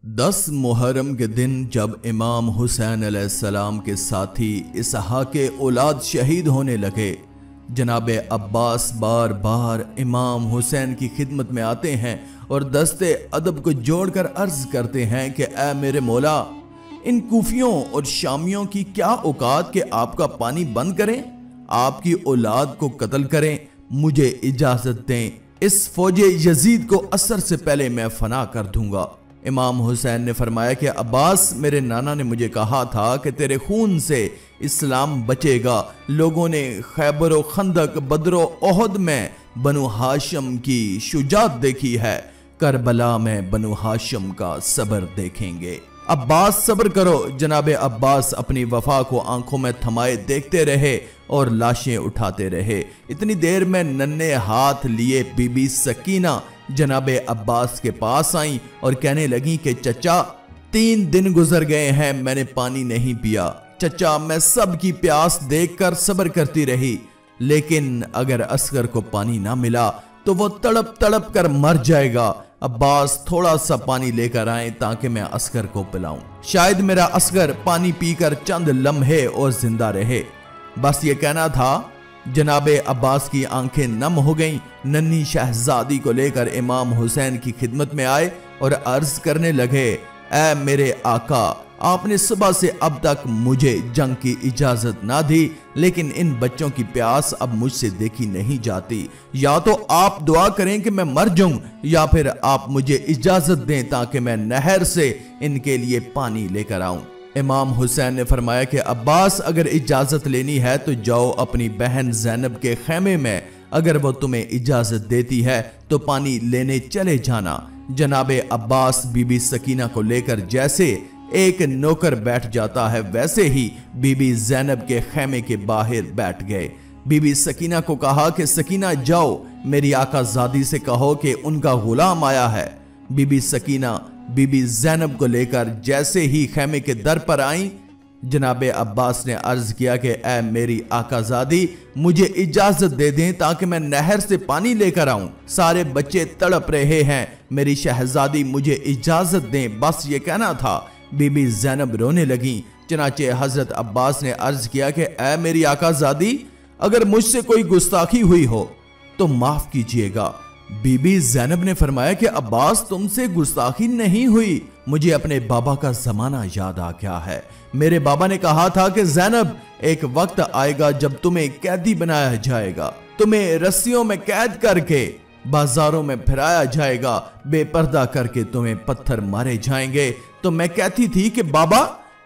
10 मुहर्रम के दिन जब इमाम हुसैन अलैहिस्सलाम के साथी इसहाके औलाद शहीद होने लगे, जनाब अब्बास बार बार इमाम हुसैन की खिदमत में आते हैं और दस्ते अदब को जोड़कर अर्ज करते हैं कि ऐ मेरे मौला, इन कूफियों और शामियों की क्या औकात के आपका पानी बंद करें, आपकी औलाद को कत्ल करें, मुझे इजाजत दें, इस फौजे यजीद को असर से पहले मैं फना कर दूंगा। इमाम हुसैन ने फरमाया कि अब्बास, मेरे नाना ने मुझे कहा था कि तेरे खून से इस्लाम बचेगा। लोगों ने खैबर व खंदक, बदर व ओहद में बनु हाशिम की शुजात देखी है, करबला में बनु हाशिम का सब्र देखेंगे। अब्बास सब्र करो। जनाबे अब्बास अपनी वफा को आंखों में थमाए देखते रहे और लाशें उठाते रहे। इतनी देर में नन्हे हाथ लिए बीबी सकीना जनाबे अब्बास के पास आई और कहने लगी कि चचा, 3 दिन गुजर गए हैं, मैंने पानी नहीं पिया। चचा, मैं सबकी प्यास देखकर सब्र करती रही, लेकिन अगर असगर को पानी ना मिला तो वो तड़प तड़प कर मर जाएगा। अब्बास, थोड़ा सा पानी लेकर आए ताकि मैं असगर को पिलाऊं। शायद मेरा असगर पानी पीकर चंद लम्हे और जिंदा रहे। बस ये कहना था। जनाबे अब्बास की आंखें नम हो गईं। नन्ही शहजादी को लेकर इमाम हुसैन की खिदमत में आए और अर्ज करने लगे, ऐ मेरे आका, आपने सुबह से अब तक मुझे जंग की इजाजत ना दी, लेकिन इन बच्चों की प्यास अब मुझसे देखी नहीं जाती। या तो आप दुआ करें कि मैं मर जाऊं, या फिर आप मुझे इजाजत दें ताकि मैं नहर से इनके लिए पानी लेकर आऊं। इमाम हुसैन ने फरमाया कि अब्बास, अगर इजाजत लेनी है तो जाओ अपनी बहन ज़ैनब के खेमे में, अगर वो तुम्हें इजाजत देती है तो पानी लेने चले जाना। जनाबे अब्बास बीबी सकीना को लेकर जैसे एक नौकर बैठ जाता है, वैसे ही बीबी ज़ैनब के खेमे के बाहर बैठ गए। बीबी सकीना को कहा कि सकीना, जाओ मेरी आकाज़ादी से कहो कि उनका गुलाम आया है। बीबी सकीना बीबी ज़ैनब को लेकर जैसे ही खेमे के दर पर आई, जनाबे अब्बास ने अर्ज किया कि ऐ मेरी आकाज़ादी, मुझे इजाजत दे दें ताकि मैं नहर से पानी लेकर आऊं। सारे बच्चे तड़प रहे हैं, मेरी शहजादी मुझे इजाजत दें, बस ये कहना था। बीबी ज़ैनब रोने लगी। चनाचे हजरत अब्बास ने अर्ज किया कि ऐ मेरी आकाज़ादी, अगर मुझसे कोई गुस्ताखी हुई हो तो माफ कीजिएगा। बीबी ज़ैनब ने फरमाया कि अब्बास, तुमसे गुस्ताखी नहीं हुई, मुझे अपने बाबा का जमाना याद आ गया है। मेरे बाबा ने कहा था कि ज़ैनब, एक वक्त आएगा जब तुम्हें कैदी बनाया जाएगा, तुम्हें रस्सियों में कैद करके बाजारों में फिराया जाएगा, बेपर्दा करके तुम्हें पत्थर मारे जाएंगे। तो मैं कहती थी कि बाबा,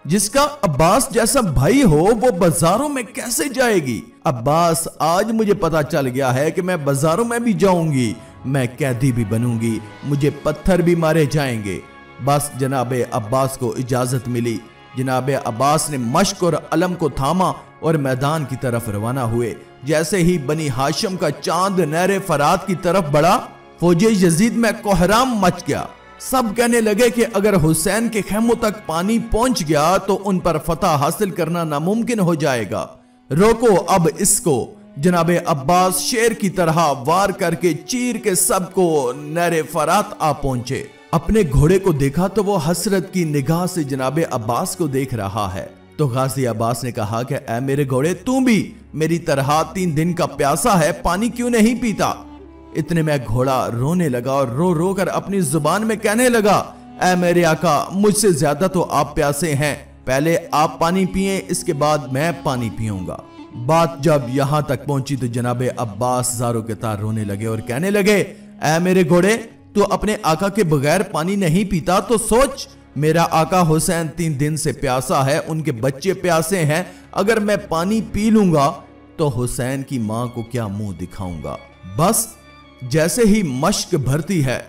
जिसका अब्बास जैसा भाई हो वो बाजारों में कैसे जाएगी। अब्बास, आज मुझे पता चल गया है कि मैं बाजारों में भी जाऊंगी, मैं कैदी भी बनूंगी, मुझे पत्थर भी मारे जाएंगे। बस जनाबे अब्बास को इजाजत मिली। जनाबे अब्बास ने मश्क और अलम को थामा और मैदान की तरफ रवाना हुए। जैसे ही बनी हाशिम का चांद नहरे फरात की तरफ बढ़ा, फौजे यजीद में कोहराम मच गया। सब कहने लगे कि अगर हुसैन के खेमों तक पानी पहुंच गया तो उन पर फतह हासिल करना नामुमकिन हो जाएगा। रोको अब इसको। जनाबे अब्बास शेर की तरह वार करके चीर के सबको नहरे फरात आ पहुंचे। अपने घोड़े को देखा तो वो हसरत की निगाह से जनाबे अब्बास को देख रहा है। तो गाजी अब्बास ने कहा कि ऐ मेरे घोड़े, तू भी मेरी तरह 3 दिन का प्यासा है, पानी क्यों नहीं पीता। इतने में घोड़ा रोने लगा और रो रो कर अपनी जुबान में कहने लगा, ऐ मेरे आका, मुझसे ज्यादा तो आप प्यासे हैं, पहले आप पानी पिए, इसके बाद मैं पानी पीऊंगा। बात जब यहां तक पहुंची तो जनाबे अब्बास ज़ारों के तार रोने लगे और कहने लगे, ऐ मेरे घोड़े, तू अपने आका के बगैर पानी नहीं पीता तो सोच, मेरा आका हुसैन 3 दिन से प्यासा है, उनके बच्चे प्यासे हैं, अगर मैं पानी पी लूंगा तो हुसैन की मां को क्या मुंह दिखाऊंगा। बस जैसे ही मश्क भरती है,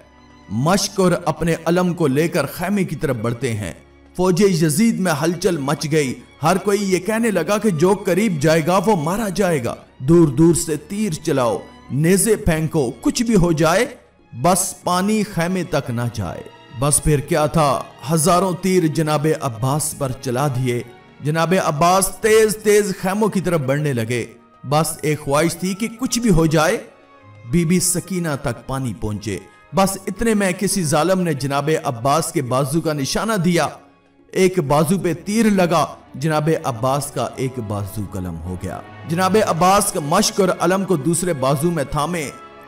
मश्क और अपने अलम को लेकर खेमे की तरफ बढ़ते हैं, फौजे यजीद में हलचल मच गई। हर कोई ये कहने लगा कि जो करीब जाएगा वो मारा जाएगा। दूर दूर से तीर चलाओ, नेज़े फेंको, कुछ भी हो जाए, बस पानी खेमे तक ना जाए। बस फिर क्या था, हजारों तीर जनाबे अब्बास पर चला दिए। जनाबे अब्बास तेज तेज खेमों की तरफ बढ़ने लगे। बस एक ख्वाहिश थी कि कुछ भी हो जाए, बीबी सकीना तक पानी पहुंचे। बस इतने में किसी जालिम ने जनाबे अब्बास के बाजू का निशाना दिया। एक बाजू पे तीर लगा, जनाबे अब्बास का एक बाजू कलम हो गया। जनाबे अब्बास का मश्क और अलम को दूसरे बाजू में थामे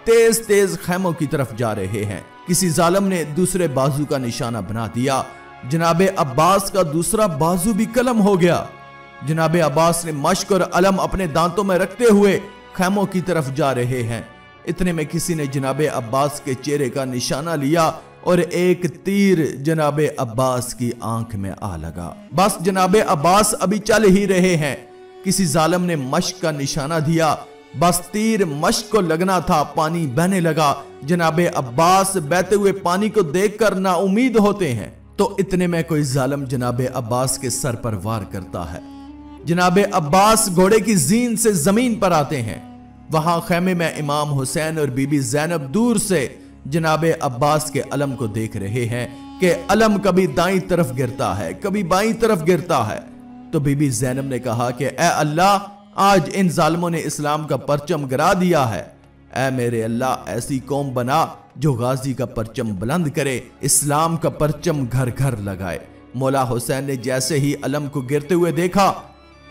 तेज तेज खैमों की तरफ जा रहे हैं। किसी जालिम ने दूसरे बाजू का निशाना बना दिया, जनाबे अब्बास का दूसरा बाजू भी कलम हो गया। जनाबे अब्बास ने मश्क और अलम अपने दांतों में रखते हुए खैमों की तरफ जा रहे हैं। इतने में किसी ने जनाबे अब्बास के चेहरे का निशाना लिया और एक तीर जनाबे अब्बास की आंख में आ लगा। बस जनाबे अब्बास अभी चल ही रहे हैं, किसी जालिम ने मश्क का निशाना दिया। बस तीर मश्क को लगना था, पानी बहने लगा। जनाबे अब्बास बहते हुए पानी को देखकर ना उम्मीद होते हैं। तो इतने में कोई जालिम जनाबे अब्बास के सर पर वार करता है। जनाबे अब्बास घोड़े की जीन से जमीन पर आते हैं। वहां खेमे में इमाम हुसैन और बीबी ज़ैनब दूर से जनाबे अब्बास के अलम को देख रहे हैं कि अलम कभी दाईं तरफ गिरता है, कभी बाईं तरफ गिरता है। तो बीबी ज़ैनब ने कहा कि ए अल्लाह, आज इन जालिमों ने इस्लाम का परचम गिरा दिया है। ऐ मेरे अल्लाह, ऐसी कौम बना जो गाजी का परचम बुलंद करे, इस्लाम का परचम घर घर लगाए। मौला हुसैन ने जैसे ही अलम को गिरते हुए देखा,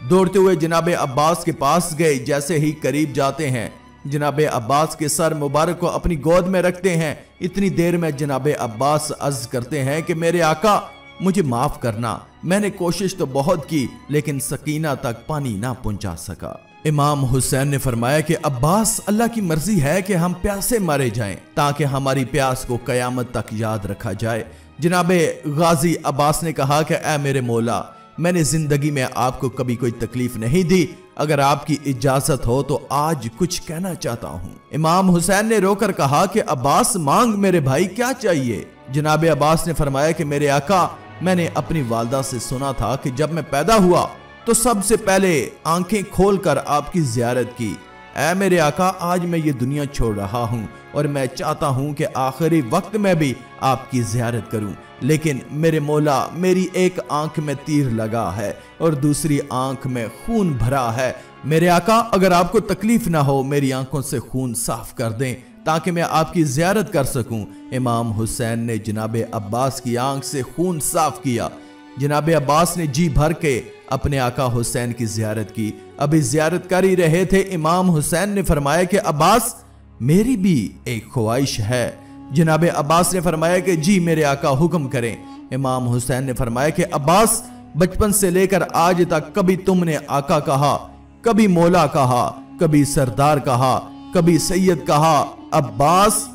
दौड़ते हुए जनाबे अब्बास के पास गए। जैसे ही करीब जाते हैं, जनाबे अब्बास के सर मुबारक को अपनी गोद में रखते हैं। इतनी देर में जनाबे अब्बास अर्ज करते हैं कि मेरे आका, मुझे माफ करना, मैंने कोशिश तो बहुत की लेकिन सकीना तक पानी ना पहुंचा सका। इमाम हुसैन ने फरमाया कि अब्बास, अल्लाह की मर्जी है कि हम प्यासे मारे जाएं ताकि हमारी प्यास को कयामत तक याद रखा जाए। जनाबे गाजी अब्बास ने कहा कि ऐ मेरे मौला, मैंने जिंदगी में आपको कभी कोई तकलीफ नहीं दी, अगर आपकी इजाजत हो तो आज कुछ कहना चाहता हूँ। इमाम हुसैन ने रोकर कहा कि अब्बास, मांग मेरे भाई, क्या चाहिए। जनाबे अब्बास ने फरमाया कि मेरे आका, मैंने अपनी वालदा से सुना था कि जब मैं पैदा हुआ तो सबसे पहले आंखें खोलकर आपकी जियारत की। ऐ मेरे आका, आज मैं ये दुनिया छोड़ रहा हूँ और मैं चाहता हूँ कि आखिरी वक्त में भी आपकी जियारत करूँ, लेकिन मेरे मौला, मेरी एक आंख में तीर लगा है और दूसरी आंख में खून भरा है। मेरे आका, अगर आपको तकलीफ ना हो, मेरी आंखों से खून साफ कर दें ताकि मैं आपकी जियारत कर सकूं। इमाम हुसैन ने जनाबे अब्बास की आंख से खून साफ किया। जनाबे अब्बास ने जी भर के अपने आका हुसैन की जियारत की। अभी जियारत कर ही रहे थे, इमाम हुसैन ने फरमाया कि अब्बास, मेरी भी एक ख्वाहिश है। जनाबे अब्बास ने फरमाया कि जी मेरे आका, हुक्म करें। इमाम हुसैन ने फरमाया कि अब्बास, बचपन से लेकर आज तक कभी तुमने आका कहा, कभी मौला कहा, कभी सरदार कहा, कभी सैयद कहा। अब्बास,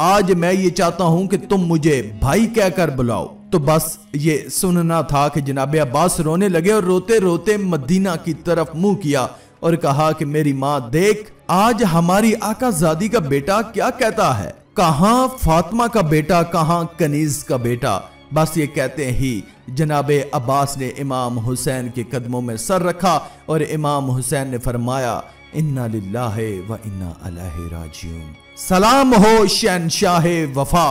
आज मैं ये चाहता हूं कि तुम मुझे भाई कहकर बुलाओ। तो बस ये सुनना था कि जनाबे अब्बास रोने लगे और रोते रोते मदीना की तरफ मुंह किया और कहा कि मेरी माँ, देख आज हमारी आकाज़ादी का बेटा क्या कहता है, कहां फातिमा का बेटा, कहां कनीज का बेटा। बस ये कहते ही जनाबे अब्बास ने इमाम हुसैन के कदमों में सर रखा और इमाम हुसैन ने फरमाया, इन्ना लिल्लाहि व इन्ना इलैहि राजिऊन। सलाम हो शहंशाह वफा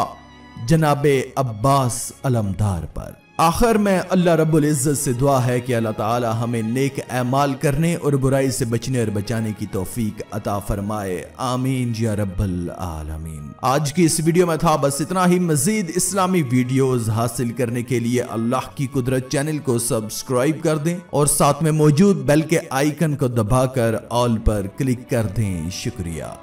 जनाबे अब्बास अलमदार पर। आखिर में अल्लाह रब्बुल इज्जत से दुआ है कि अल्लाह ताला हमें नेक अमाल करने और बुराई से बचने और बचाने की तौफीक अता फरमाए। आमीन या रब्बल आलमीन। आज की इस वीडियो में था बस इतना ही। मजीद इस्लामी वीडियोस हासिल करने के लिए अल्लाह की कुदरत चैनल को सब्सक्राइब कर दें और साथ में मौजूद बेल के आइकन को दबाकर ऑल पर क्लिक कर दें। शुक्रिया।